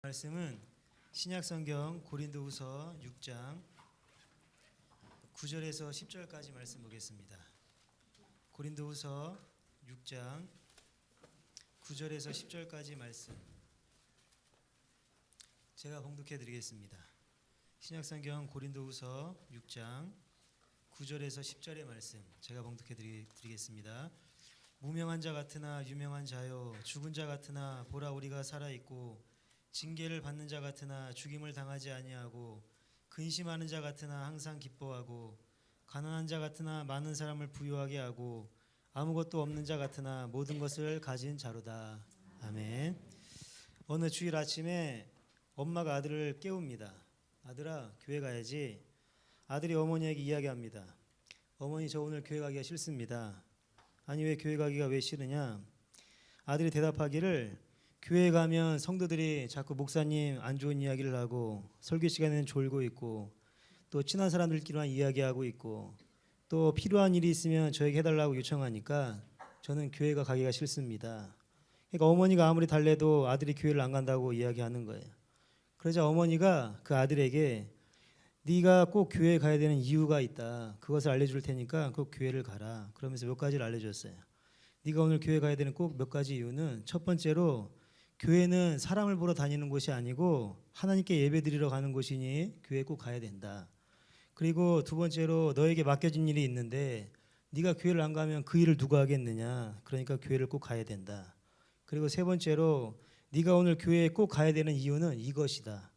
말씀은 신약성경 고린도후서 6장 9절에서 10절까지 말씀 보겠습니다. 고린도후서 6장 9절에서 10절까지 말씀 제가 봉독해 드리겠습니다. 신약성경 고린도후서 6장 9절에서 10절의 말씀 제가 봉독해 드리겠습니다. 무명한 자 같으나 유명한 자요, 죽은 자 같으나 보라 우리가 살아 있고 징계를 받는 자 같으나 죽임을 당하지 아니하고 근심하는 자 같으나 항상 기뻐하고 가난한 자 같으나 많은 사람을 부유하게 하고 아무것도 없는 자 같으나 모든 것을 가진 자로다. 아멘. 어느 주일 아침에 엄마가 아들을 깨웁니다. 아들아, 교회 가야지. 아들이 어머니에게 이야기합니다. 어머니, 저 오늘 교회 가기가 싫습니다. 아니, 왜 교회 가기가 왜 싫으냐? 아들이 대답하기를 교회 가면 성도들이 자꾸 목사님 안 좋은 이야기를 하고 설교 시간에는 졸고 있고 또 친한 사람들끼리만 이야기하고 있고 또 필요한 일이 있으면 저에게 해달라고 요청하니까 저는 교회가 가기가 싫습니다. 그러니까 어머니가 아무리 달래도 아들이 교회를 안 간다고 이야기하는 거예요. 그러자 어머니가 그 아들에게 네가 꼭 교회에 가야 되는 이유가 있다. 그것을 알려줄 테니까 꼭 교회를 가라. 그러면서 몇 가지를 알려줬어요. 네가 오늘 교회 가야 되는 꼭 몇 가지 이유는 첫 번째로 교회는 사람을 보러 다니는 곳이 아니고 하나님께 예배드리러 가는 곳이니 교회에 꼭 가야 된다. 그리고 두 번째로 너에게 맡겨진 일이 있는데 네가 교회를 안 가면 그 일을 누가 하겠느냐. 그러니까 교회를 꼭 가야 된다. 그리고 세 번째로 네가 오늘 교회에 꼭 가야 되는 이유는 이것이다.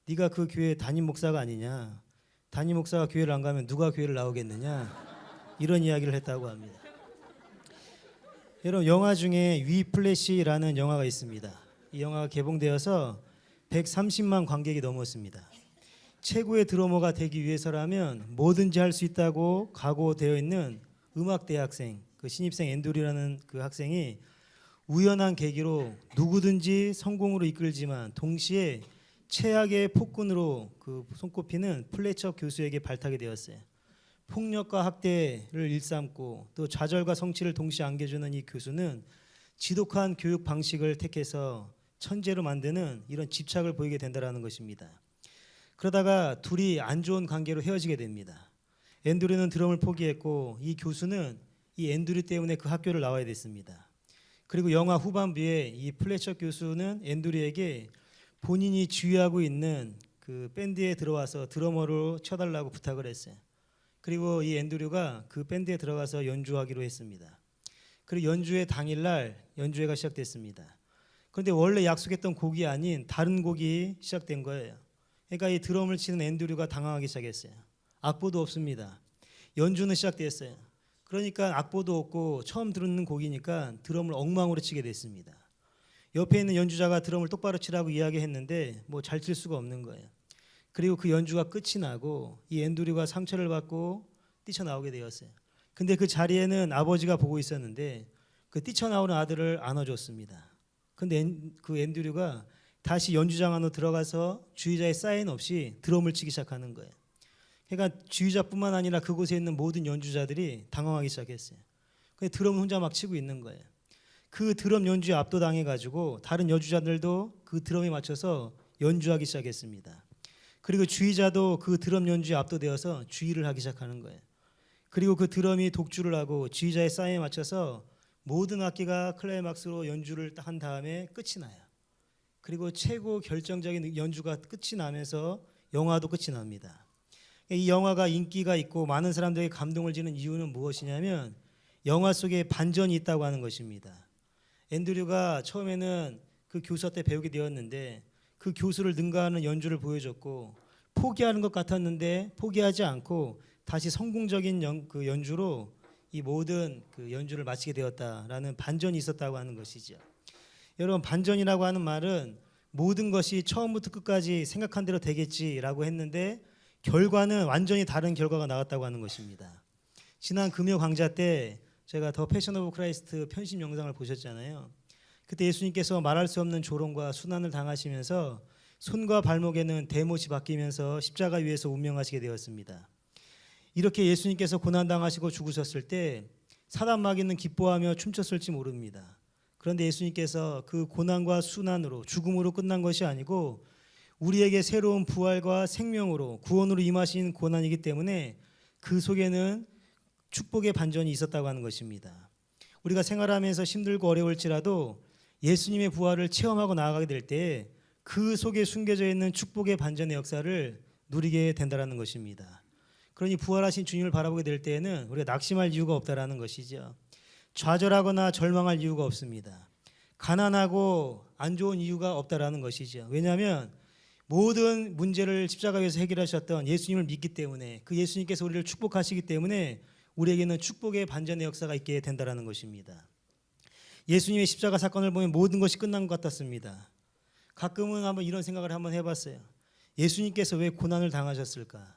네가 그 교회 담임 목사가 아니냐. 담임 목사가 교회를 안 가면 누가 교회를 나오겠느냐. 이런 이야기를 했다고 합니다. 여러분, 영화 중에 위플래시라는 영화가 있습니다. 이 영화가 개봉되어서 130만 관객이 넘었습니다. 최고의 드러머가 되기 위해서라면 뭐든지 할 수 있다고 각오되어 있는 음악대학생, 그 신입생 앤드류라는 그 학생이 우연한 계기로 누구든지 성공으로 이끌지만 동시에 최악의 폭군으로 그 손꼽히는 플래처 교수에게 발탁이 되었어요. 폭력과 학대를 일삼고 또 좌절과 성취를 동시에 안겨주는 이 교수는 지독한 교육 방식을 택해서 천재로 만드는 이런 집착을 보이게 된다는 것입니다. 그러다가 둘이 안 좋은 관계로 헤어지게 됩니다. 앤드류는 드럼을 포기했고 이 교수는 이 앤드류 때문에 그 학교를 나와야 됐습니다. 그리고 영화 후반부에 이 플래처 교수는 앤드류에게 본인이 지휘하고 있는 그 밴드에 들어와서 드러머로 쳐달라고 부탁을 했어요. 그리고 이 앤드류가 그 밴드에 들어가서 연주하기로 했습니다. 그리고 연주회 당일날 연주회가 시작됐습니다. 그런데 원래 약속했던 곡이 아닌 다른 곡이 시작된 거예요. 그러니까 이 드럼을 치는 앤드류가 당황하기 시작했어요. 악보도 없습니다. 연주는 시작됐어요. 그러니까 악보도 없고 처음 듣는 곡이니까 드럼을 엉망으로 치게 됐습니다. 옆에 있는 연주자가 드럼을 똑바로 치라고 이야기했는데 뭐 잘 칠 수가 없는 거예요. 그리고 그 연주가 끝이 나고 이 앤드류가 상처를 받고 뛰쳐나오게 되었어요. 근데 그 자리에는 아버지가 보고 있었는데 그 뛰쳐나오는 아들을 안아줬습니다. 근데 그 앤드류가 다시 연주장 안으로 들어가서 주의자의 사인 없이 드럼을 치기 시작하는 거예요. 그러니까 주의자뿐만 아니라 그곳에 있는 모든 연주자들이 당황하기 시작했어요. 근데 드럼을 혼자 막 치고 있는 거예요. 그 드럼 연주에 압도당해가지고 다른 연주자들도 그 드럼에 맞춰서 연주하기 시작했습니다. 그리고 주의자도 그 드럼 연주에 압도되어서 주의를 하기 시작하는 거예요. 그리고 그 드럼이 독주를 하고 주의자의 사인에 맞춰서 모든 악기가 클라이막스로 연주를 한 다음에 끝이 나요. 그리고 최고 결정적인 연주가 끝이 나면서 영화도 끝이 납니다. 이 영화가 인기가 있고 많은 사람들에게 감동을 주는 이유는 무엇이냐면 영화 속에 반전이 있다고 하는 것입니다. 앤드류가 처음에는 그 교수한테 배우게 되었는데 그 교수를 능가하는 연주를 보여줬고 포기하는 것 같았는데 포기하지 않고 다시 성공적인 그 연주로 이 모든 그 연주를 마치게 되었다라는 반전이 있었다고 하는 것이죠. 여러분, 반전이라고 하는 말은 모든 것이 처음부터 끝까지 생각한 대로 되겠지라고 했는데 결과는 완전히 다른 결과가 나왔다고 하는 것입니다. 지난 금요 강좌 때 제가 더 패션 오브 크라이스트 편집 영상을 보셨잖아요. 그때 예수님께서 말할 수 없는 조롱과 수난을 당하시면서 손과 발목에는 대못이 박히면서 십자가 위에서 운명하시게 되었습니다. 이렇게 예수님께서 고난당하시고 죽으셨을 때 사단 마귀는 기뻐하며 춤췄을지 모릅니다. 그런데 예수님께서 그 고난과 순환으로 죽음으로 끝난 것이 아니고 우리에게 새로운 부활과 생명으로 구원으로 임하신 고난이기 때문에 그 속에는 축복의 반전이 있었다고 하는 것입니다. 우리가 생활하면서 힘들고 어려울지라도 예수님의 부활을 체험하고 나아가게 될 때 그 속에 숨겨져 있는 축복의 반전의 역사를 누리게 된다는 것입니다. 그러니 부활하신 주님을 바라보게 될 때에는 우리가 낙심할 이유가 없다라는 것이죠. 좌절하거나 절망할 이유가 없습니다. 가난하고 안 좋은 이유가 없다라는 것이죠. 왜냐하면 모든 문제를 십자가에서 해결하셨던 예수님을 믿기 때문에 그 예수님께서 우리를 축복하시기 때문에 우리에게는 축복의 반전의 역사가 있게 된다는 것입니다. 예수님의 십자가 사건을 보면 모든 것이 끝난 것 같았습니다. 가끔은 한번 이런 생각을 한번 해봤어요. 예수님께서 왜 고난을 당하셨을까?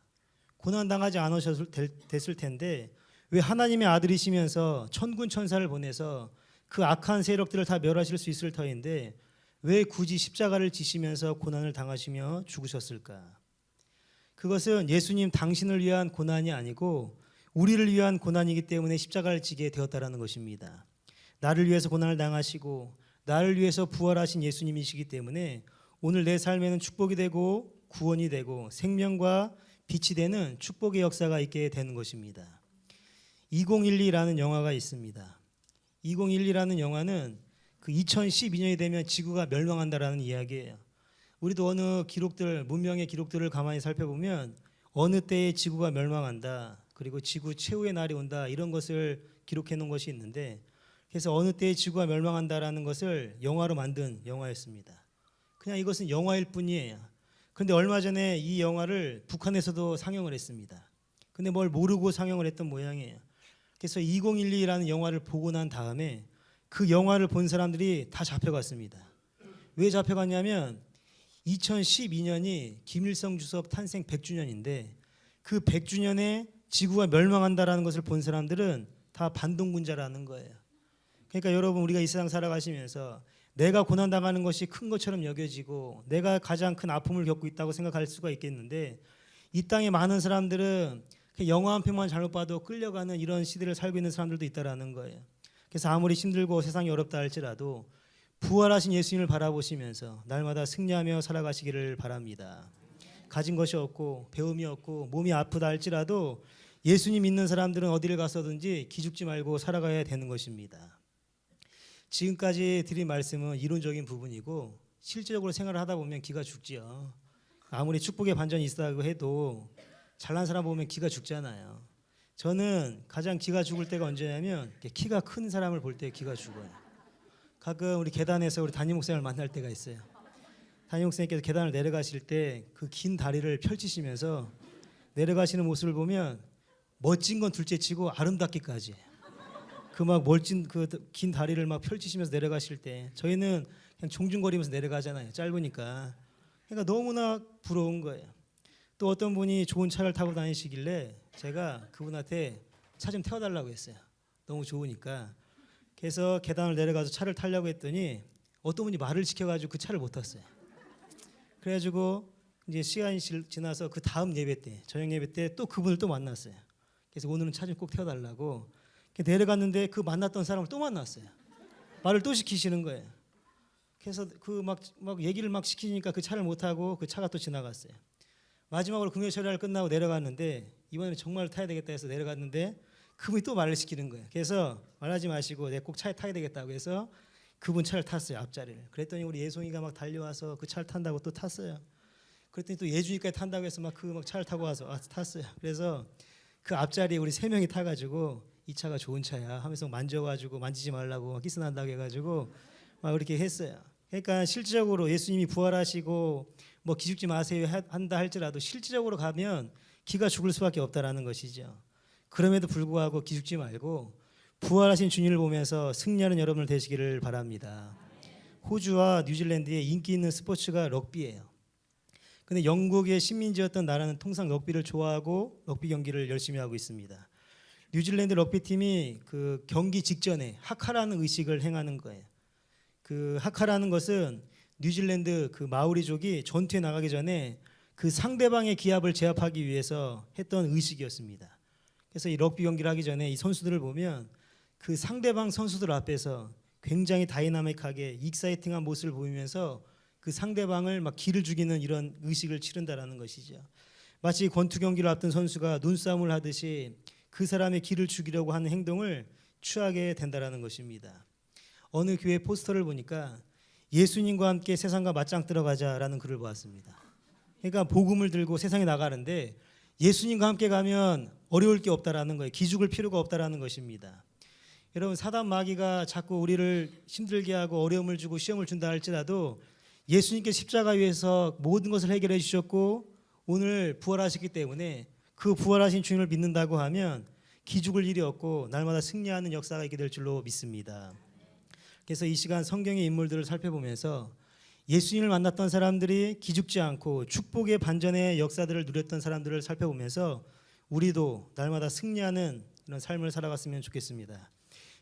고난 당하지 않으셨을 됐을 텐데 왜 하나님의 아들이시면서 천군 천사를 보내서 그 악한 세력들을 다 멸하실 수 있을 터인데 왜 굳이 십자가를 지시면서 고난을 당하시며 죽으셨을까? 그것은 예수님 당신을 위한 고난이 아니고 우리를 위한 고난이기 때문에 십자가를 지게 되었다라는 것입니다. 나를 위해서 고난을 당하시고 나를 위해서 부활하신 예수님이시기 때문에 오늘 내 삶에는 축복이 되고 구원이 되고 생명과 빛이 되는 축복의 역사가 있게 되는 것입니다. 2012라는 영화가 있습니다. 2012라는 영화는 그 2012년이 되면 지구가 멸망한다라는 이야기예요. 우리도 어느 기록들, 문명의 기록들을 가만히 살펴보면 어느 때에 지구가 멸망한다, 그리고 지구 최후의 날이 온다, 이런 것을 기록해 놓은 것이 있는데, 그래서 어느 때에 지구가 멸망한다라는 것을 영화로 만든 영화였습니다. 그냥 이것은 영화일 뿐이에요. 그런데 얼마 전에 이 영화를 북한에서도 상영을 했습니다. 근데 뭘 모르고 상영을 했던 모양이에요. 그래서 2012라는 영화를 보고 난 다음에 그 영화를 본 사람들이 다 잡혀갔습니다. 왜 잡혀갔냐면 2012년이 김일성 주석 탄생 100주년인데 그 100주년에 지구가 멸망한다라는 것을 본 사람들은 다 반동군자라는 거예요. 그러니까 여러분, 우리가 이 세상 살아가시면서 내가 고난당하는 것이 큰 것처럼 여겨지고 내가 가장 큰 아픔을 겪고 있다고 생각할 수가 있겠는데, 이 땅에 많은 사람들은 영화 한 편만 잘못 봐도 끌려가는 이런 시대를 살고 있는 사람들도 있다라는 거예요. 그래서 아무리 힘들고 세상이 어렵다 할지라도 부활하신 예수님을 바라보시면서 날마다 승리하며 살아가시기를 바랍니다. 가진 것이 없고 배움이 없고 몸이 아프다 할지라도 예수님 믿는 사람들은 어디를 가서든지 기죽지 말고 살아가야 되는 것입니다. 지금까지 드린 말씀은 이론적인 부분이고 실제적으로 생활을 하다 보면 기가 죽지요. 아무리 축복의 반전이 있다고 해도 잘난 사람 보면 기가 죽잖아요. 저는 가장 기가 죽을 때가 언제냐면 키가 큰 사람을 볼 때 기가 죽어요. 가끔 우리 계단에서 우리 담임 목사님을 만날 때가 있어요. 담임 목사님께서 계단을 내려가실 때 그 긴 다리를 펼치시면서 내려가시는 모습을 보면 멋진 건 둘째치고 아름답기까지 해요. 그 막 멋진 그 긴 다리를 막 펼치시면서 내려가실 때 저희는 그냥 종중거리면서 내려가잖아요. 짧으니까. 그러니까 너무나 부러운 거예요. 또 어떤 분이 좋은 차를 타고 다니시길래 제가 그분한테 차 좀 태워달라고 했어요. 너무 좋으니까. 그래서 계단을 내려가서 차를 타려고 했더니 어떤 분이 말을 시켜가지고 그 차를 못 탔어요. 그래가지고 이제 시간이 지나서 그 다음 예배 때, 저녁 예배 때 또 그분을 또 만났어요. 그래서 오늘은 차 좀 꼭 태워달라고 내려갔는데 그 만났던 사람을 또 만났어요. 말을 또 시키시는 거예요. 그래서 그 막 얘기를 막 시키니까 그 차를 못 타고 그 차가 또 지나갔어요. 마지막으로 금요 철야를 끝나고 내려갔는데 이번에는 정말 타야 되겠다 해서 내려갔는데 그분이 또 말을 시키는 거예요. 그래서 말하지 마시고 내가 꼭 차에 타야 되겠다고 해서 그분 차를 탔어요. 앞자리를. 그랬더니 우리 예송이가 막 달려와서 그 차를 탄다고 또 탔어요. 그랬더니 또 예준이까지 탄다고 해서 막 차를 타고 와서 탔어요. 그래서 그 앞자리에 우리 세 명이 타가지고 이 차가 좋은 차야 하면서 만져가지고 만지지 말라고 키스난다고 해가지고 막 그렇게 했어요. 그러니까 실질적으로 예수님이 부활하시고 뭐 기죽지 마세요 한다 할지라도 실질적으로 가면 기가 죽을 수밖에 없다라는 것이죠. 그럼에도 불구하고 기죽지 말고 부활하신 주님을 보면서 승리하는 여러분들 되시기를 바랍니다. 호주와 뉴질랜드의 인기 있는 스포츠가 럭비예요. 근데 영국의 식민지였던 나라는 통상 럭비를 좋아하고 럭비 경기를 열심히 하고 있습니다. 뉴질랜드 럭비팀이 그 경기 직전에 하카라는 의식을 행하는 거예요. 그 하카라는 것은 뉴질랜드 그 마오리족이 전투에 나가기 전에 그 상대방의 기합을 제압하기 위해서 했던 의식이었습니다. 그래서 이 럭비 경기를 하기 전에 이 선수들을 보면 그 상대방 선수들 앞에서 굉장히 다이나믹하게 익사이팅한 모습을 보이면서 그 상대방을 막 기를 죽이는 이런 의식을 치른다라는 것이죠. 마치 권투 경기를 앞둔 선수가 눈싸움을 하듯이 그 사람의 기를 죽이려고 하는 행동을 취하게 된다라는 것입니다. 어느 교회 포스터를 보니까 예수님과 함께 세상과 맞짱 들어가자라는 글을 보았습니다. 그러니까 복음을 들고 세상에 나가는데 예수님과 함께 가면 어려울 게 없다라는 거예요. 기죽을 필요가 없다라는 것입니다. 여러분, 사단 마귀가 자꾸 우리를 힘들게 하고 어려움을 주고 시험을 준다 할지라도 예수님께서 십자가 위에서 모든 것을 해결해 주셨고 오늘 부활하셨기 때문에 그 부활하신 주님을 믿는다고 하면 기죽을 일이 없고 날마다 승리하는 역사가 있게 될 줄로 믿습니다. 그래서 이 시간 성경의 인물들을 살펴보면서 예수님을 만났던 사람들이 기죽지 않고 축복의 반전의 역사들을 누렸던 사람들을 살펴보면서 우리도 날마다 승리하는 이런 삶을 살아갔으면 좋겠습니다.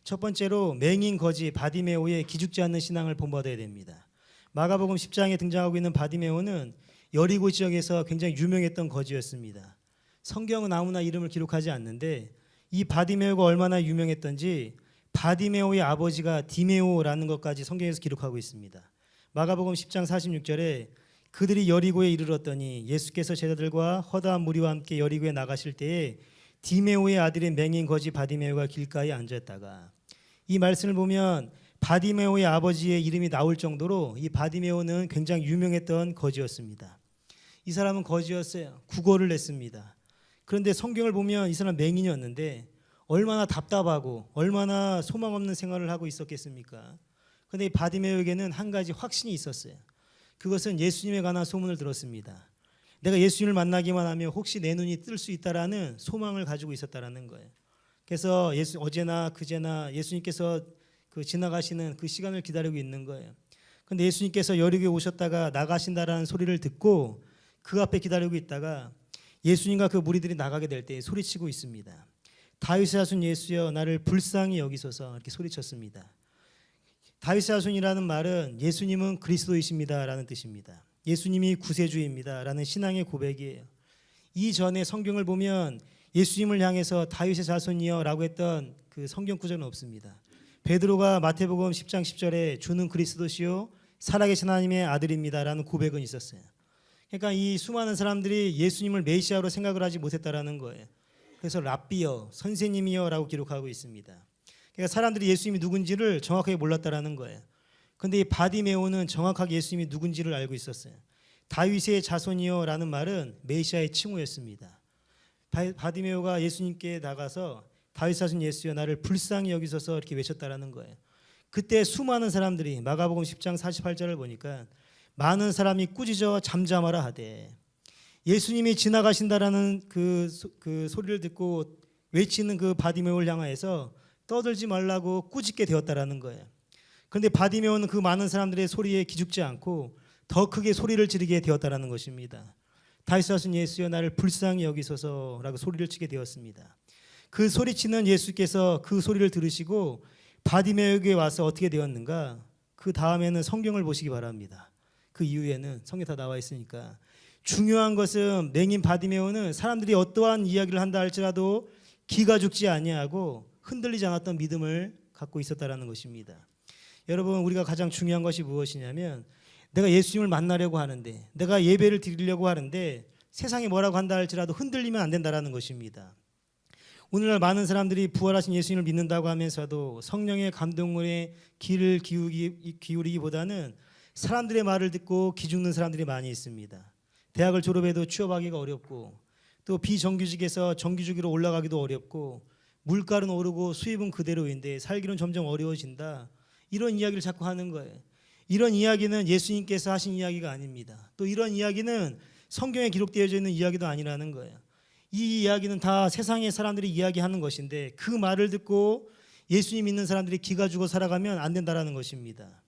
첫 번째로 맹인 거지 바디메오의 기죽지 않는 신앙을 본받아야 됩니다. 마가복음 10장에 등장하고 있는 바디메오는 여리고 지역에서 굉장히 유명했던 거지였습니다. 성경은 아무나 이름을 기록하지 않는데 이 바디메오가 얼마나 유명했던지 바디메오의 아버지가 디메오라는 것까지 성경에서 기록하고 있습니다. 마가복음 10장 46절에 그들이 여리고에 이르렀더니 예수께서 제자들과 허다한 무리와 함께 여리고에 나가실 때에 디메오의 아들인 맹인 거지 바디메오가 길가에 앉았다가, 이 말씀을 보면 바디메오의 아버지의 이름이 나올 정도로 이 바디메오는 굉장히 유명했던 거지였습니다. 이 사람은 거지였어요. 구걸을 냈습니다. 그런데 성경을 보면 이 사람 맹인이었는데 얼마나 답답하고 얼마나 소망 없는 생활을 하고 있었겠습니까? 그런데 이 바디메오에게는 한 가지 확신이 있었어요. 그것은 예수님에 관한 소문을 들었습니다. 내가 예수님을 만나기만 하면 혹시 내 눈이 뜰 수 있다라는 소망을 가지고 있었다라는 거예요. 그래서 어제나 그제나 예수님께서 지나가시는 그 시간을 기다리고 있는 거예요. 그런데 예수님께서 여리고에 오셨다가 나가신다라는 소리를 듣고 그 앞에 기다리고 있다가 예수님과 그 무리들이 나가게 될 때 소리치고 있습니다. 다윗의 자손 예수여 나를 불쌍히 여기소서, 이렇게 소리쳤습니다. 다윗의 자손이라는 말은 예수님은 그리스도이십니다라는 뜻입니다. 예수님이 구세주입니다라는 신앙의 고백이에요. 이전에 성경을 보면 예수님을 향해서 다윗의 자손이여라고 했던 그 성경 구절은 없습니다. 베드로가 마태복음 10장 10절에 주는 그리스도시요 살아계신 하나님의 아들입니다라는 고백은 있었어요. 그러니까 이 수많은 사람들이 예수님을 메시아로 생각을 하지 못했다라는 거예요. 그래서 랍비여 선생님이여라고 기록하고 있습니다. 그러니까 사람들이 예수님이 누군지를 정확하게 몰랐다라는 거예요. 그런데 이 바디메오는 정확하게 예수님이 누군지를 알고 있었어요. 다윗의 자손이여라는 말은 메시아의 칭호였습니다. 바디메오가 예수님께 나가서 다윗 자손 예수여 나를 불쌍히 여기소서 이렇게 외쳤다라는 거예요. 그때 수많은 사람들이 마가복음 10장 48절을 보니까 많은 사람이 꾸짖어 잠잠하라 하되, 예수님이 지나가신다라는 그 소리를 듣고 외치는 그 바디메오를 향하여서 떠들지 말라고 꾸짖게 되었다라는 거예요. 그런데 바디메오는 그 많은 사람들의 소리에 기죽지 않고 더 크게 소리를 지르게 되었다라는 것입니다. 다윗 자손 예수여 나를 불쌍히 여기소서라고 소리를 치게 되었습니다. 그 소리치는 예수께서 그 소리를 들으시고 바디메오에게 와서 어떻게 되었는가? 그 다음에는 성경을 보시기 바랍니다. 그 이후에는 성경 다 나와 있으니까. 중요한 것은 맹인 바디메오는 사람들이 어떠한 이야기를 한다 할지라도 기가 죽지 아니하고 흔들리지 않았던 믿음을 갖고 있었다라는 것입니다. 여러분, 우리가 가장 중요한 것이 무엇이냐면 내가 예수님을 만나려고 하는데, 내가 예배를 드리려고 하는데 세상이 뭐라고 한다 할지라도 흔들리면 안 된다라는 것입니다. 오늘날 많은 사람들이 부활하신 예수님을 믿는다고 하면서도 성령의 감동에 귀를 기울이기보다는 사람들의 말을 듣고 기죽는 사람들이 많이 있습니다. 대학을 졸업해도 취업하기가 어렵고, 또 비정규직에서 정규직으로 올라가기도 어렵고, 물가는 오르고 수입은 그대로인데 살기는 점점 어려워진다, 이런 이야기를 자꾸 하는 거예요. 이런 이야기는 예수님께서 하신 이야기가 아닙니다. 또 이런 이야기는 성경에 기록되어 있는 이야기도 아니라는 거예요. 이 이야기는 다 세상의 사람들이 이야기하는 것인데 그 말을 듣고 예수님 믿는 사람들이 기가 죽어 살아가면 안 된다라는 것입니다.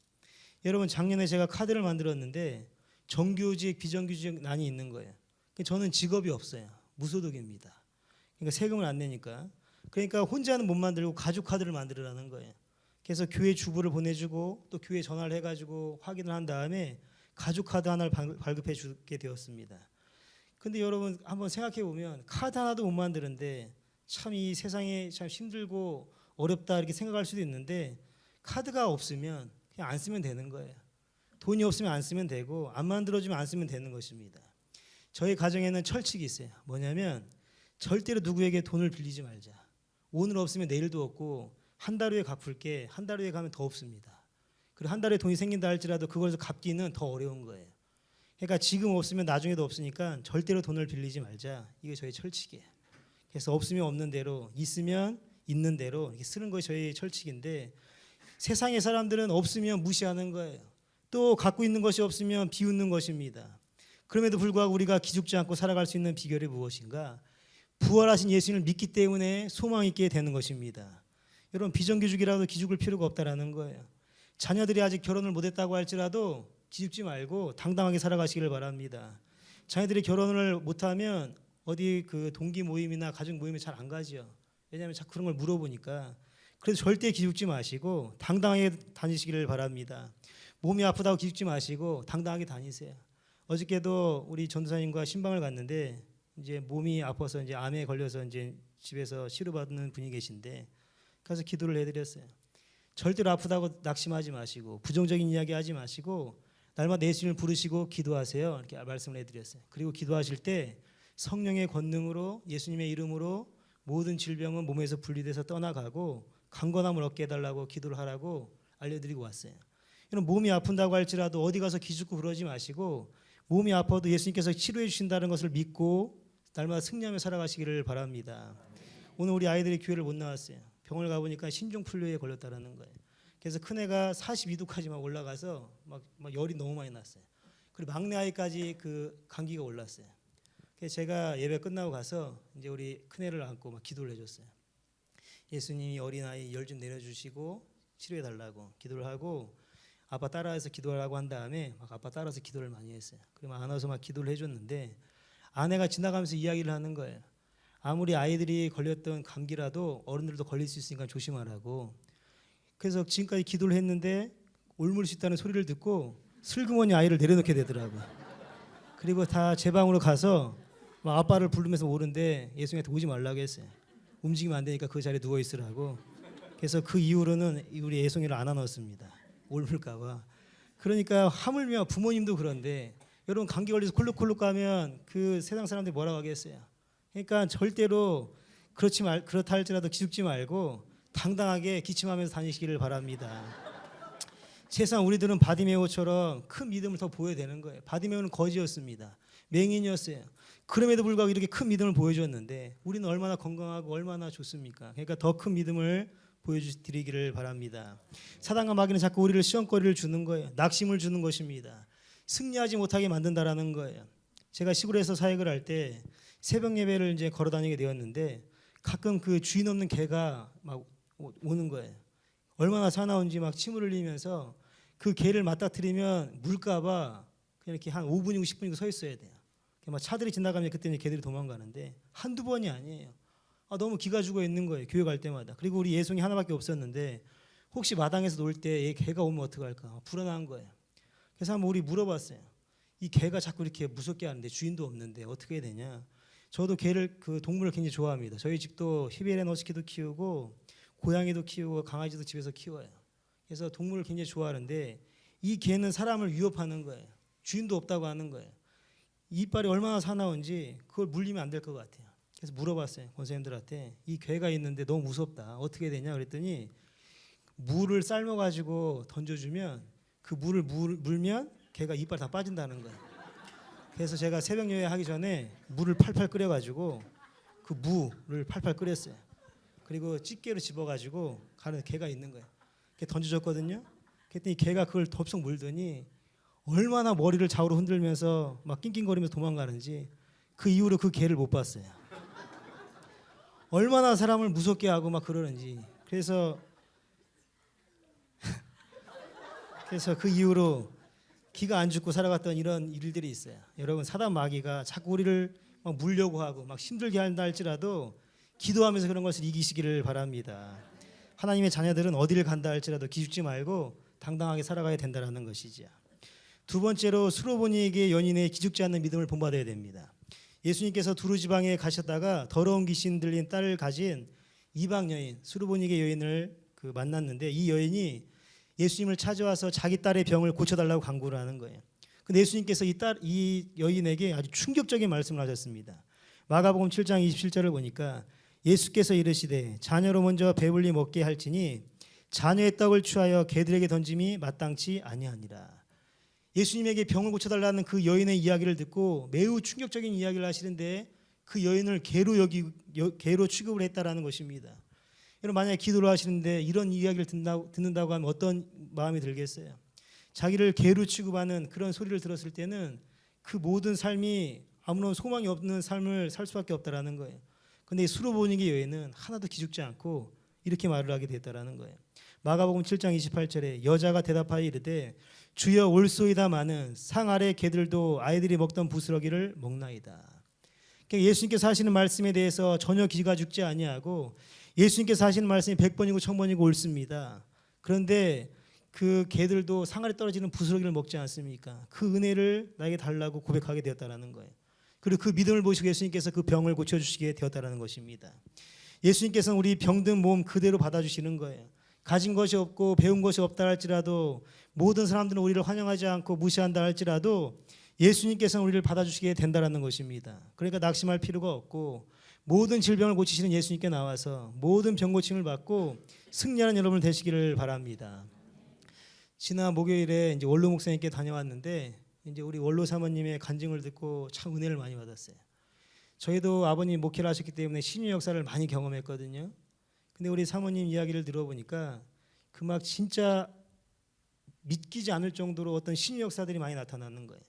여러분, 작년에 제가 카드를 만들었는데 정규직, 비정규직 난이 있는 거예요. 저는 직업이 없어요. 무소득입니다. 그러니까 세금을 안 내니까. 그러니까 혼자는 못 만들고 가족 카드를 만들으라는 거예요. 그래서 교회 주부를 보내주고 또 교회 전화를 해가지고 확인을 한 다음에 가족 카드 하나를 발급해 주게 되었습니다. 근데 여러분 한번 생각해 보면 카드 하나도 못 만드는데 참 이 세상에 참 힘들고 어렵다 이렇게 생각할 수도 있는데, 카드가 없으면 그냥 안 쓰면 되는 거예요. 돈이 없으면 안 쓰면 되고 안 만들어주면 안 쓰면 되는 것입니다. 저희 가정에는 철칙이 있어요. 뭐냐면 절대로 누구에게 돈을 빌리지 말자. 오늘 없으면 내일도 없고 한 달 후에 갚을게. 한 달 후에 가면 더 없습니다. 그리고 한 달에 돈이 생긴다 할지라도 그걸 갚기는 더 어려운 거예요. 그러니까 지금 없으면 나중에도 없으니까 절대로 돈을 빌리지 말자. 이게 저희 철칙이에요. 그래서 없으면 없는 대로, 있으면 있는 대로 이렇게 쓰는 것이 저희 철칙인데 세상의 사람들은 없으면 무시하는 거예요. 또 갖고 있는 것이 없으면 비웃는 것입니다. 그럼에도 불구하고 우리가 기죽지 않고 살아갈 수 있는 비결이 무엇인가? 부활하신 예수님을 믿기 때문에 소망 있게 되는 것입니다. 여러분 비정규직이라도 기죽을 필요가 없다라는 거예요. 자녀들이 아직 결혼을 못했다고 할지라도 기죽지 말고 당당하게 살아가시기를 바랍니다. 자녀들이 결혼을 못하면 어디 그 동기 모임이나 가족 모임에 잘 안 가죠. 왜냐하면 자꾸 그런 걸 물어보니까. 그래서 절대 기죽지 마시고 당당하게 다니시기를 바랍니다. 몸이 아프다고 기죽지 마시고 당당하게 다니세요. 어저께도 우리 전도사님과 신방을 갔는데 이제 몸이 아파서 이제 암에 걸려서 이제 집에서 치료받는 분이 계신데 가서 기도를 해드렸어요. 절대로 아프다고 낙심하지 마시고 부정적인 이야기 하지 마시고 날마다 예수님을 부르시고 기도하세요. 이렇게 말씀을 해드렸어요. 그리고 기도하실 때 성령의 권능으로 예수님의 이름으로 모든 질병은 몸에서 분리돼서 떠나가고 강건함을 얻게 해달라고 기도를 하라고 알려드리고 왔어요. 이런 몸이 아픈다고 할지라도 어디 가서 기죽고 그러지 마시고 몸이 아파도 예수님께서 치료해 주신다는 것을 믿고 날마다 승리하며 살아가시기를 바랍니다. 오늘 우리 아이들이 교회를 못 나왔어요. 병원을 가보니까 신종플루에 걸렸다는 거예요. 그래서 큰애가 42도까지 막 올라가서 막 열이 너무 많이 났어요. 그리고 막내 아이까지 그 감기가 올랐어요. 그래서 제가 예배 끝나고 가서 이제 우리 큰애를 안고 막 기도를 해줬어요. 예수님이 어린아이 열 좀 내려주시고 치료해달라고 기도를 하고 아빠 따라해서 기도하라고 한 다음에 막 아빠 따라서 기도를 많이 했어요. 그러면 안아서 막 기도를 해줬는데 아내가 지나가면서 이야기를 하는 거예요. 아무리 아이들이 걸렸던 감기라도 어른들도 걸릴 수 있으니까 조심하라고. 그래서 지금까지 기도를 했는데 옮을 수 있다는 소리를 듣고 슬그머니 아이를 내려놓게 되더라고요. 그리고 다 제 방으로 가서 막 아빠를 부르면서 오는데 예수님한테 오지 말라고 했어요. 움직이면 안 되니까 그 자리에 누워 있으라고. 그래서 그 이후로는 우리 예송이를 안 안았습니다. 옮을까 봐. 그러니까 하물며 부모님도 그런데 여러분 감기 걸려서 콜록콜록 가면 그 세상 사람들이 뭐라고 하겠어요. 그러니까 절대로 그렇다 할지라도 기죽지 말고 당당하게 기침하면서 다니시기를 바랍니다. 세상 우리들은 바디메오처럼 큰 믿음을 더 보여야 되는 거예요. 바디메오는 거지였습니다. 맹인이었어요. 그럼에도 불구하고 이렇게 큰 믿음을 보여줬는데 우리는 얼마나 건강하고 얼마나 좋습니까? 그러니까 더 큰 믿음을 보여드리기를 바랍니다. 사단과 마귀는 자꾸 우리를 시험거리를 주는 거예요. 낙심을 주는 것입니다. 승리하지 못하게 만든다라는 거예요. 제가 시골에서 사역을 할 때 새벽 예배를 이제 걸어 다니게 되었는데 가끔 그 주인 없는 개가 막 오는 거예요. 얼마나 사나운지 막 침을 흘리면서 그 개를 맞닥뜨리면 물까봐 그냥 이렇게 한 5분이고 10분이고 서 있어야 돼요. 막 차들이 지나가면 그때는 개들이 도망가는데 한두 번이 아니에요. 너무 기가 죽어 있는 거예요. 교회 갈 때마다. 그리고 우리 예송이 하나밖에 없었는데 혹시 마당에서 놀 때 얘 개가 오면 어떡할까 불안한 거예요. 그래서 한번 우리 물어봤어요. 이 개가 자꾸 이렇게 무섭게 하는데 주인도 없는데 어떻게 해야 되냐. 저도 개를 그 동물을 굉장히 좋아합니다. 저희 집도 히베리안 허스키도 키우고 고양이도 키우고 강아지도 집에서 키워요. 그래서 동물을 굉장히 좋아하는데 이 개는 사람을 위협하는 거예요. 주인도 없다고 하는 거예요. 이빨이 얼마나 사나운지 그걸 물리면 안 될 것 같아요. 그래서 물어봤어요. 권사님들한테 이 개가 있는데 너무 무섭다. 어떻게 해야 되냐 그랬더니 물을 삶아가지고 던져주면 그 물을 물면 개가 이빨 다 빠진다는 거예요. 그래서 제가 새벽 예배 하기 전에 물을 팔팔 끓여가지고 그 무를 팔팔 끓였어요. 그리고 집게로 집어가지고 가는 개가 있는 거예요. 던져줬거든요. 그랬더니 개가 그걸 덥석 물더니 얼마나 머리를 좌우로 흔들면서 막 낑낑거리면서 도망가는지 그 이후로 그 개를 못 봤어요. 얼마나 사람을 무섭게 하고 막 그러는지. 그래서 그 이후로 기가 안 죽고 살아갔던 이런 일들이 있어요. 여러분 사단 마귀가 자꾸 우리를 막 물려고 하고 막 힘들게 한다 할지라도 기도하면서 그런 것을 이기시기를 바랍니다. 하나님의 자녀들은 어디를 간다 할지라도 기죽지 말고 당당하게 살아가야 된다는 것이죠. 두 번째로 수로보니에게 연인의 기죽지 않는 믿음을 본받아야 됩니다. 예수님께서 두루 지방에 가셨다가 더러운 귀신 들린 딸을 가진 이방 여인 수로보니게 여인을 만났는데 이 여인이 예수님을 찾아와서 자기 딸의 병을 고쳐달라고 간구를 하는 거예요. 근데 예수님께서 이 여인에게 아주 충격적인 말씀을 하셨습니다. 마가복음 7장 27절을 보니까 예수께서 이르시되 자녀로 먼저 배불리 먹게 할지니 자녀의 떡을 취하여 개들에게 던짐이 마땅치 아니하니라. 예수님에게 병을 고쳐달라는 그 여인의 이야기를 듣고 매우 충격적인 이야기를 하시는데 그 여인을 개로 취급을 했다라는 것입니다. 여러분, 만약에 기도를 하시는데 이런 이야기를 듣는다고 하면 어떤 마음이 들겠어요? 자기를 개로 취급하는 그런 소리를 들었을 때는 그 모든 삶이 아무런 소망이 없는 삶을 살 수밖에 없다라는 거예요. 근데 이 수로보니게 여인은 하나도 기죽지 않고 이렇게 말을 하게 됐다라는 거예요. 마가복음 7장 28절에 여자가 대답하여 이르되 주여 올소이다마는 상 아래 개들도 아이들이 먹던 부스러기를 먹나이다. 그러니까 예수님께서 하시는 말씀에 대해서 전혀 기가 죽지 아니하고 예수님께서 하시는 말씀이 100번이고 1000번이고 옳습니다. 그런데 그 개들도 상 아래 떨어지는 부스러기를 먹지 않습니까? 그 은혜를 나에게 달라고 고백하게 되었다는 거예요. 그리고 그 믿음을 보시고 예수님께서 그 병을 고쳐주시게 되었다는 것입니다. 예수님께서는 우리 병든 몸 그대로 받아주시는 거예요. 가진 것이 없고 배운 것이 없다 할지라도 모든 사람들은 우리를 환영하지 않고 무시한다 할지라도 예수님께서는 우리를 받아주시게 된다는 것입니다. 그러니까 낙심할 필요가 없고 모든 질병을 고치시는 예수님께 나와서 모든 병 고침을 받고 승리하는 여러분을 되시기를 바랍니다. 지난 목요일에 이제 원로 목사님께 다녀왔는데 이제 우리 원로 사모님의 간증을 듣고 참 은혜를 많이 받았어요. 저희도 아버님 목회를 하셨기 때문에 신유 역사를 많이 경험했거든요. 근데 우리 사모님 이야기를 들어보니까 그 막 진짜 믿기지 않을 정도로 어떤 신유 역사들이 많이 나타나는 거예요.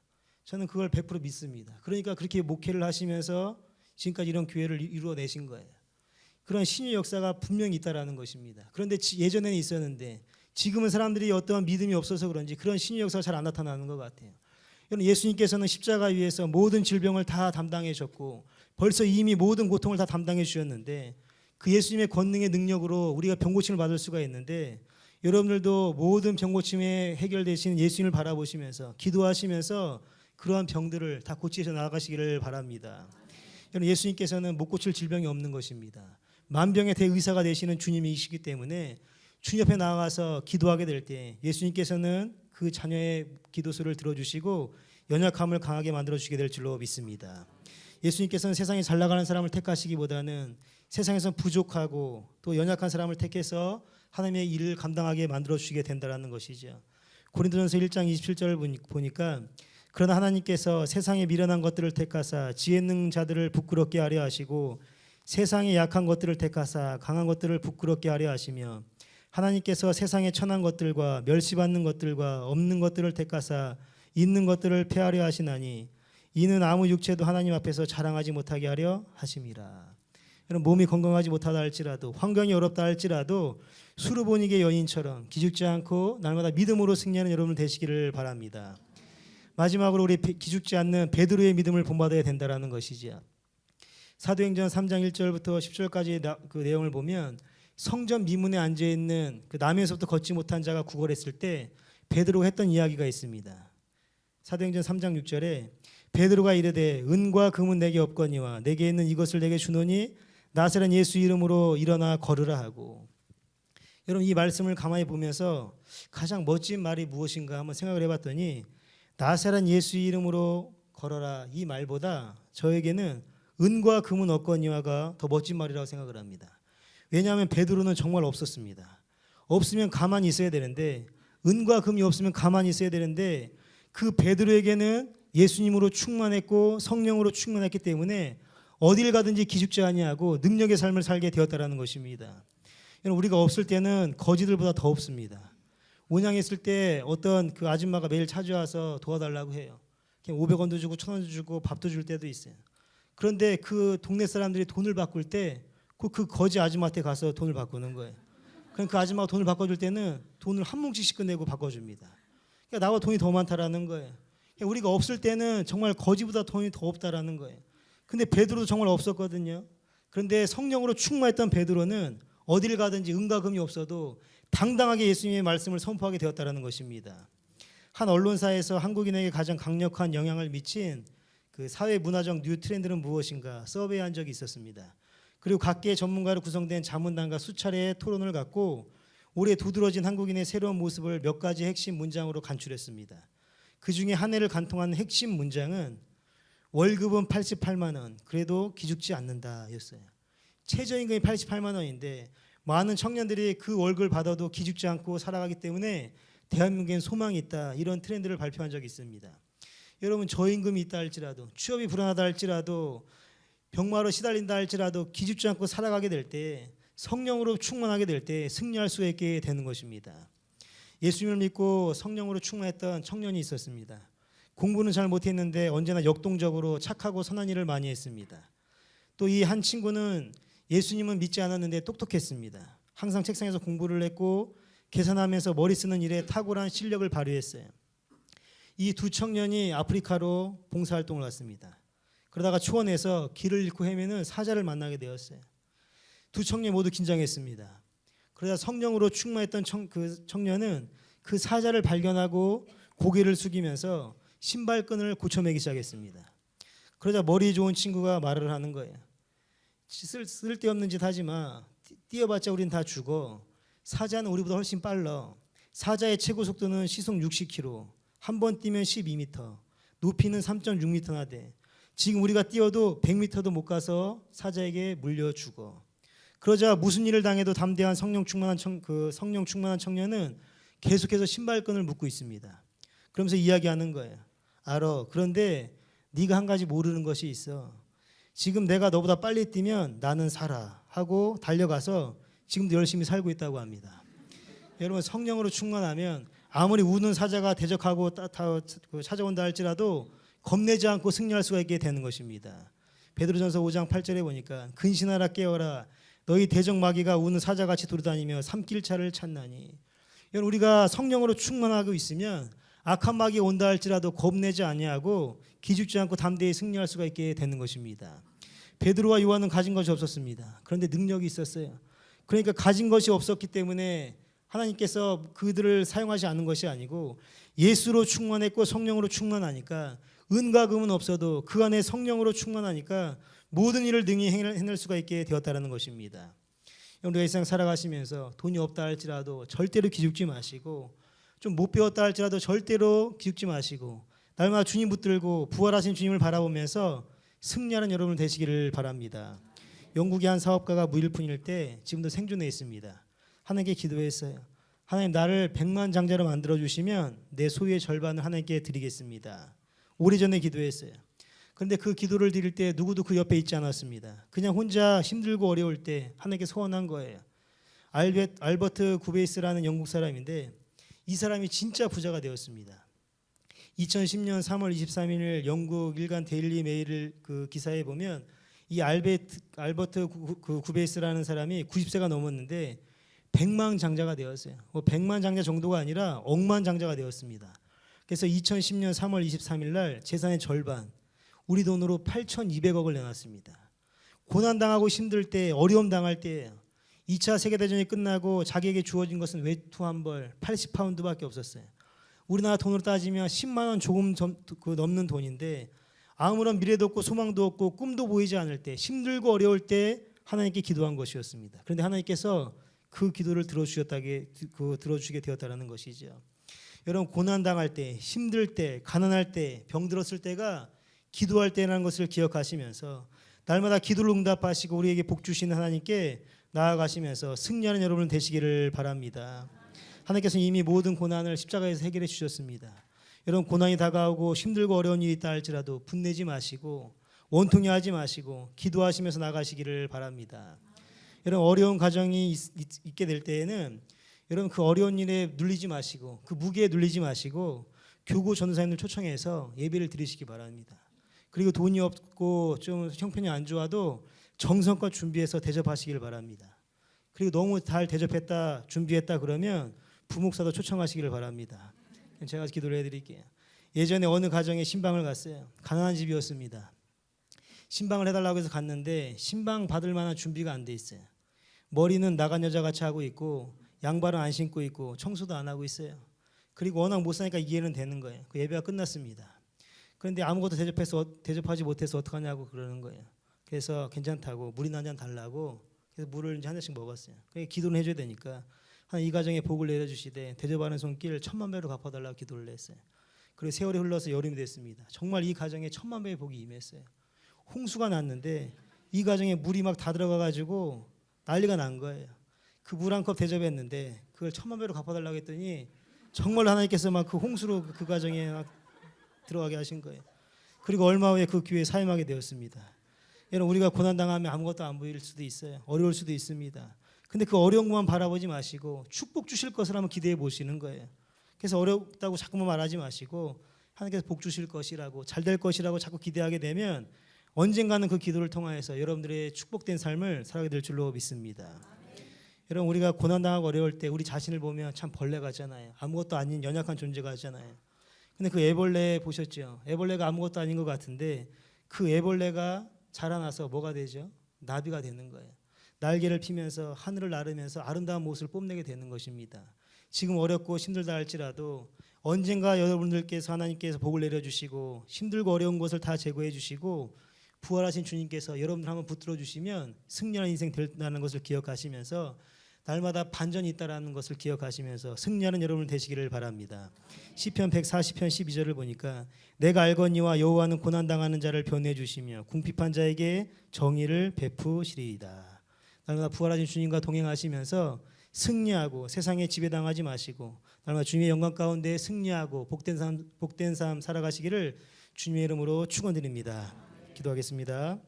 저는 그걸 100% 믿습니다. 그러니까 그렇게 목회를 하시면서 지금까지 이런 교회를 이루어내신 거예요. 그런 신유 역사가 분명히 있다라는 것입니다. 그런데 예전에는 있었는데 지금은 사람들이 어떠한 믿음이 없어서 그런지 그런 신유 역사가 잘 안 나타나는 것 같아요. 여러분, 예수님께서는 십자가 위에서 모든 질병을 다 담당해 주셨고 벌써 이미 모든 고통을 다 담당해 주셨는데 그 예수님의 권능의 능력으로 우리가 병고침을 받을 수가 있는데 여러분들도 모든 병고침에 해결되시는 예수님을 바라보시면서 기도하시면서 그러한 병들을 다 고치셔 나가시기를 바랍니다. 여러분, 예수님께서는 못 고칠 질병이 없는 것입니다. 만병의 대의사가 되시는 주님이시기 때문에 주님 옆에 나아가서 기도하게 될 때 예수님께서는 그 자녀의 기도소를 들어주시고 연약함을 강하게 만들어주시게 될 줄로 믿습니다. 예수님께서는 세상에 잘 나가는 사람을 택하시기보다는 세상에서 부족하고 또 연약한 사람을 택해서 하나님의 일을 감당하게 만들어주시게 된다는 것이죠. 고린도전서 1장 27절을 보니까 그러나 하나님께서 세상에 미련한 것들을 택하사 지혜 있는 자들을 부끄럽게 하려 하시고 세상에 약한 것들을 택하사 강한 것들을 부끄럽게 하려 하시며 하나님께서 세상에 천한 것들과 멸시받는 것들과 없는 것들을 택하사 있는 것들을 폐하려 하시나니 이는 아무 육체도 하나님 앞에서 자랑하지 못하게 하려 하심이라. 여러분, 몸이 건강하지 못하다 할지라도 환경이 어렵다 할지라도 수르보니게 여인처럼 기죽지 않고 날마다 믿음으로 승리하는 여러분 되시기를 바랍니다. 마지막으로 우리 기죽지 않는 베드로의 믿음을 본받아야 된다는 것이지요. 사도행전 3장 1절부터 10절까지 그 내용을 보면 성전 미문에 앉아있는 그 남에서부터 걷지 못한 자가 구걸했을 때 베드로가 했던 이야기가 있습니다. 사도행전 3장 6절에 베드로가 이르되 은과 금은 내게 없거니와 내게 있는 이것을 내게 주노니 나사렛 예수 이름으로 일어나 걸으라 하고. 여러분, 이 말씀을 가만히 보면서 가장 멋진 말이 무엇인가 한번 생각을 해봤더니 나사렛 예수 이름으로 걸어라 이 말보다 저에게는 은과 금은 없거니와가 더 멋진 말이라고 생각을 합니다. 왜냐하면 베드로는 정말 없었습니다. 없으면 가만히 있어야 되는데 은과 금이 없으면 가만히 있어야 되는데 그 베드로에게는 예수님으로 충만했고 성령으로 충만했기 때문에 어딜 가든지 기죽지 아니하고 능력의 삶을 살게 되었다라는 것입니다. 우리가 없을 때는 거지들보다 더 없습니다. 온양했을 때 어떤 그 아줌마가 매일 찾아와서 도와달라고 해요. 그냥 500원도 주고 1000원도 주고 밥도 줄 때도 있어요. 그런데 그 동네 사람들이 돈을 바꿀 때 그 거지 아줌마한테 가서 돈을 바꾸는 거예요. 그럼 그 아줌마가 돈을 바꿔줄 때는 돈을 한 뭉치씩 꺼내고 바꿔줍니다. 그러니까 나와 돈이 더 많다라는 거예요. 그러니까 우리가 없을 때는 정말 거지보다 돈이 더 없다라는 거예요. 근데 베드로도 정말 없었거든요. 그런데 성령으로 충만했던 베드로는 어딜 가든지 은과 금이 없어도 당당하게 예수님의 말씀을 선포하게 되었다라는 것입니다. 한 언론사에서 한국인에게 가장 강력한 영향을 미친 그 사회 문화적 뉴 트렌드는 무엇인가 서베이한 적이 있었습니다. 그리고 각계의 전문가로 구성된 자문단과 수차례의 토론을 갖고 올해 두드러진 한국인의 새로운 모습을 몇 가지 핵심 문장으로 간추렸습니다. 그 중에 한 해를 관통한 핵심 문장은 월급은 88만 원, 그래도 기죽지 않는다였어요. 최저임금이 88만 원인데 많은 청년들이 그 월급을 받아도 기죽지 않고 살아가기 때문에 대한민국엔 소망이 있다, 이런 트렌드를 발표한 적이 있습니다. 여러분, 저임금이 있다 할지라도, 취업이 불안하다 할지라도, 병마로 시달린다 할지라도 기죽지 않고 살아가게 될 때, 성령으로 충만하게 될 때 승리할 수 있게 되는 것입니다. 예수님을 믿고 성령으로 충만했던 청년이 있었습니다. 공부는 잘 못했는데 언제나 역동적으로 착하고 선한 일을 많이 했습니다. 또 이 한 친구는 예수님은 믿지 않았는데 똑똑했습니다. 항상 책상에서 공부를 했고 계산하면서 머리 쓰는 일에 탁월한 실력을 발휘했어요. 이 두 청년이 아프리카로 봉사활동을 갔습니다. 그러다가 초원에서 길을 잃고 헤매는 사자를 만나게 되었어요. 두 청년이 모두 긴장했습니다. 그러다 성령으로 충만했던 그 청년은 그 사자를 발견하고 고개를 숙이면서 신발끈을 고쳐매기 시작했습니다. 그러자 머리 좋은 친구가 말을 하는 거예요. 쓸데없는 짓 하지 마. 뛰어봤자 우린 다 죽어. 사자는 우리보다 훨씬 빨라. 사자의 최고 속도는 시속 60km. 한 번 뛰면 12m. 높이는 3.6m나 돼. 지금 우리가 뛰어도 100m도 못 가서 사자에게 물려 죽어. 그러자 무슨 일을 당해도 담대한 성령 충만한 청년은 계속해서 신발끈을 묶고 있습니다. 그러면서 이야기하는 거예요. 알아. 그런데 네가 한 가지 모르는 것이 있어. 지금 내가 너보다 빨리 뛰면 나는 살아 하고 달려가서 지금도 열심히 살고 있다고 합니다. 여러분, 성령으로 충만하면 아무리 우는 사자가 대적하고 찾아온다 할지라도 겁내지 않고 승리할 수가 있게 되는 것입니다. 베드로전서 5장 8절에 보니까 근신하라 깨어라 너희 대적 마귀가 우는 사자같이 돌아다니며 삼킬 차를 찾나니. 여러분, 우리가 성령으로 충만하고 있으면 악한 마귀 온다 할지라도 겁내지 아니하고 기죽지 않고 담대히 승리할 수가 있게 되는 것입니다. 베드로와 요한은 가진 것이 없었습니다. 그런데 능력이 있었어요. 그러니까 가진 것이 없었기 때문에 하나님께서 그들을 사용하지 않는 것이 아니고 예수로 충만했고 성령으로 충만하니까 은과 금은 없어도 그 안에 성령으로 충만하니까 모든 일을 능히 해낼 수가 있게 되었다는 것입니다. 우리가 이 세상 살아가시면서 돈이 없다 할지라도 절대로 기죽지 마시고, 좀 못 배웠다 할지라도 절대로 기죽지 마시고, 날마다 주님 붙들고 부활하신 주님을 바라보면서 승리하는 여러분 되시기를 바랍니다. 영국의 한 사업가가 무일푼일 때 지금도 생존해 있습니다. 하나님께 기도했어요. 하나님, 나를 100만 장자로 만들어 주시면 내 소유의 절반을 하나님께 드리겠습니다. 오래전에 기도했어요. 그런데 그 기도를 드릴 때 누구도 그 옆에 있지 않았습니다. 그냥 혼자 힘들고 어려울 때 하나님께 소원한 거예요. 알버트 구베이스라는 영국 사람인데 이 사람이 진짜 부자가 되었습니다. 2010년 3월 23일 영국 일간 데일리 메일 그 기사에 보면 이 알버트 구베이스라는 사람이 90세가 넘었는데 100만 장자가 되었어요. 100만 장자 정도가 아니라 억만 장자가 되었습니다. 그래서 2010년 3월 23일 날 재산의 절반, 우리 돈으로 8,200억을 내놨습니다. 고난당하고 힘들 때, 어려움 당할 때 2차 세계대전이 끝나고 자기에게 주어진 것은 외투 한 벌 80파운드밖에 없었어요. 우리나라 돈으로 따지면 10만 원 조금 넘는 돈인데 아무런 미래도 없고 소망도 없고 꿈도 보이지 않을 때, 힘들고 어려울 때 하나님께 기도한 것이었습니다. 그런데 하나님께서 그 기도를 들어주게 되었다는 것이죠. 여러분, 고난당할 때, 힘들 때, 가난할 때, 병들었을 때가 기도할 때라는 것을 기억하시면서 날마다 기도를 응답하시고 우리에게 복 주시는 하나님께 나아가시면서 승리하는 여러분 되시기를 바랍니다. 하나님께서 이미 모든 고난을 십자가에서 해결해 주셨습니다. 여러분, 고난이 다가오고 힘들고 어려운 일이 있다 할지라도 분내지 마시고 원통이 하지 마시고 기도하시면서 나가시기를 바랍니다. 여러분, 어려운 가정이 있게 될 때에는 여러분 그 어려운 일에 눌리지 마시고 그 무게에 눌리지 마시고 교구 전도사님들 초청해서 예배를 드리시기 바랍니다. 그리고 돈이 없고 좀 형편이 안 좋아도 정성껏 준비해서 대접하시길 바랍니다. 그리고 너무 잘 대접했다, 준비했다 그러면 부목사도 초청하시기를 바랍니다. 제가 기도를 해드릴게요. 예전에 어느 가정에 신방을 갔어요. 가난한 집이었습니다. 신방을 해달라고 해서 갔는데 신방 받을 만한 준비가 안 돼 있어요. 머리는 나간 여자같이 하고 있고 양발은 안 신고 있고 청소도 안 하고 있어요. 그리고 워낙 못 사니까 이해는 되는 거예요. 그 예배가 끝났습니다. 그런데 아무것도 대접하지 못해서 어떡하냐고 그러는 거예요. 그래서 괜찮다고 물이나 한 잔 달라고 그래서 물을 이제 한 잔씩 먹었어요. 그게 기도는 해줘야 되니까 이 가정에 복을 내려주시되 대접하는 손길 1000만 배로 갚아달라고 기도를 했어요. 그리고 세월이 흘러서 여름이 됐습니다. 정말 이 가정에 1000만 배의 복이 임했어요. 홍수가 났는데 이 가정에 물이 막 다 들어가가지고 난리가 난 거예요. 그 물 한 컵 대접했는데 그걸 1000만 배로 갚아달라고 했더니 정말 하나님께서 막 그 홍수로 그 가정에 막 들어가게 하신 거예요. 그리고 얼마 후에 그 교회에 사임하게 되었습니다. 여러분, 우리가 고난당하면 아무것도 안 보일 수도 있어요. 어려울 수도 있습니다. 근데 그 어려운 것만 바라보지 마시고 축복 주실 것을 한번 기대해 보시는 거예요. 그래서 어렵다고 자꾸만 말하지 마시고 하나님께서 복 주실 것이라고, 잘 될 것이라고 자꾸 기대하게 되면 언젠가는 그 기도를 통하여서 여러분들의 축복된 삶을 살아가게 될 줄로 믿습니다. 여러분, 우리가 고난당하고 어려울 때 우리 자신을 보면 참 벌레 같잖아요. 아무것도 아닌 연약한 존재 같잖아요. 근데 그 애벌레 보셨죠? 애벌레가 아무것도 아닌 것 같은데 그 애벌레가 자라나서 뭐가 되죠? 나비가 되는 거예요. 날개를 피면서 하늘을 나르면서 아름다운 모습을 뽐내게 되는 것입니다. 지금 어렵고 힘들다 할지라도 언젠가 여러분들께서 하나님께서 복을 내려주시고 힘들고 어려운 것을 다 제거해 주시고 부활하신 주님께서 여러분들 한번 붙들어 주시면 승리하는 인생 된다는 것을 기억하시면서 날마다 반전이 있다는 것을 기억하시면서 승리하는 여러분 되시기를 바랍니다. 시편 140편 12절을 보니까 내가 알거니와 여호와는 고난당하는 자를 변호해 주시며 궁핍한 자에게 정의를 베푸시리이다. 날마다 부활하신 주님과 동행하시면서 승리하고 세상에 지배당하지 마시고 날마다 주님의 영광 가운데 승리하고 복된 삶 살아가시기를 주님의 이름으로 축원드립니다. 기도하겠습니다.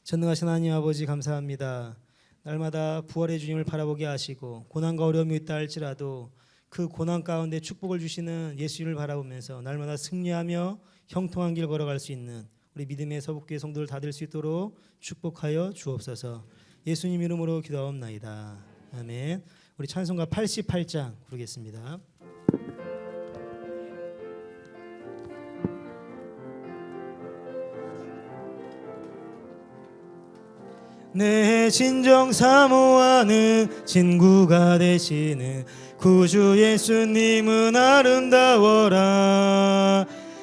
전능하신 하나님 아버지, 감사합니다. 날마다 부활의 주님을 바라보게 하시고 고난과 어려움이 있다 할지라도 그 고난 가운데 축복을 주시는 예수님을 바라보면서 날마다 승리하며 형통한 길 걸어갈 수 있는 우리 믿음의 서북교회 성도들 다 될 수 있도록 축복하여 주옵소서. 예수님 이름으로 기도하옵나이다. 아멘. 우리 찬송가 88장 부르겠습니다. 내 진정 사모하는 친구가 되시는 구주 예수님은 아름다워라.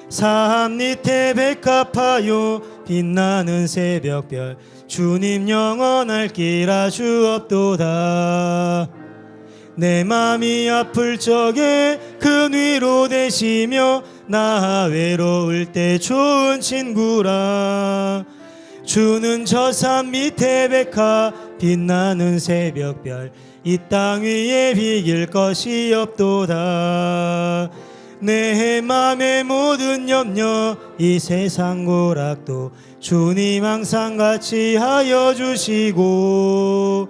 산 밑에 백합하여 빛나는 새벽별 주님 영원할 길 아주 없도다. 내 맘이 아플 적에 그 위로 되시며 나 외로울 때 좋은 친구라. 주는 저 산 밑에 백합 빛나는 새벽별 이 땅 위에 비길 것이 없도다. 내 맘의 모든 염려 이 세상 고락도 주님 항상 같이 하여 주시고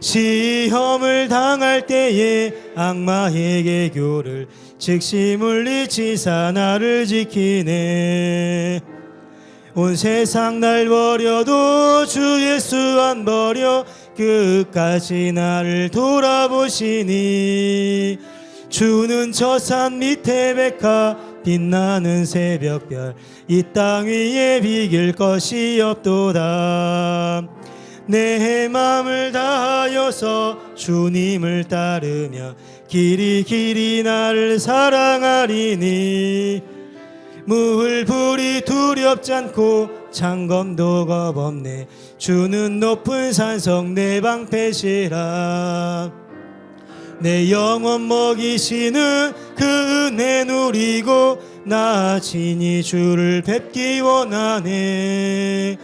시험을 당할 때에 악마의 개교를 즉시 물리치사 나를 지키네. 온 세상 날 버려도 주 예수 안 버려 끝까지 나를 돌아보시니 주는 저 산 밑에 백합 빛나는 새벽별 이 땅 위에 비길 것이 없도다. 내 맘을 다하여서 주님을 따르며 길이 길이 나를 사랑하리니 물불이 두렵지 않고 창검도 겁없네. 주는 높은 산성 내 방패시라. 내 영혼 먹이시는 그 은혜 누리고 나 친히 주를 뵙기 원하네.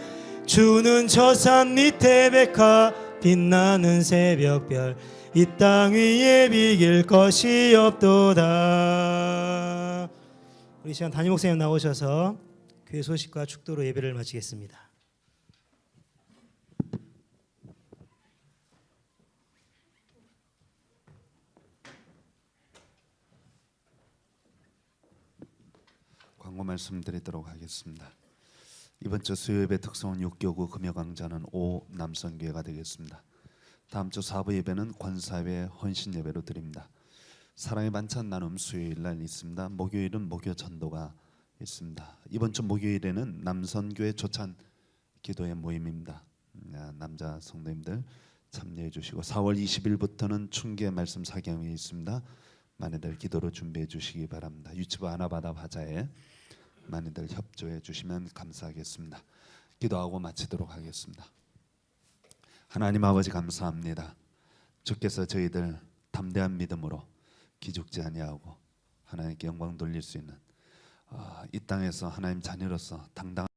주는 저 산 밑에 백합 빛나는 새벽별 이 땅 위에 비길 것이 없도다. 우리 시간 담임 목사님 나오셔서 교회 소식과 축도로 예배를 마치겠습니다. 광고 말씀드리도록 하겠습니다. 이번 주 수요예배 특성은 6교구 금요강좌는 5 남선교회가 되겠습니다. 다음 주 4부 예배는 권사회 헌신 예배로 드립니다. 사랑의 반찬 나눔 수요일 날 있습니다. 목요일은 목요 전도가 있습니다. 이번 주 목요일에는 남선교회 조찬 기도의 모임입니다. 남자 성도님들 참여해 주시고 4월 20일부터는 충계 말씀 사경이 있습니다. 많이들 기도로 준비해 주시기 바랍니다. 유치부 아나바다 화자에 많이들 협조해 주시면 감사하겠습니다. 기도하고 마치도록 하겠습니다. 하나님 아버지 감사합니다. 주께서 저희들 담대한 믿음으로 기죽지 아니하고 하나님께 영광 돌릴 수 있는 이 땅에서 하나님 자녀로서 당당한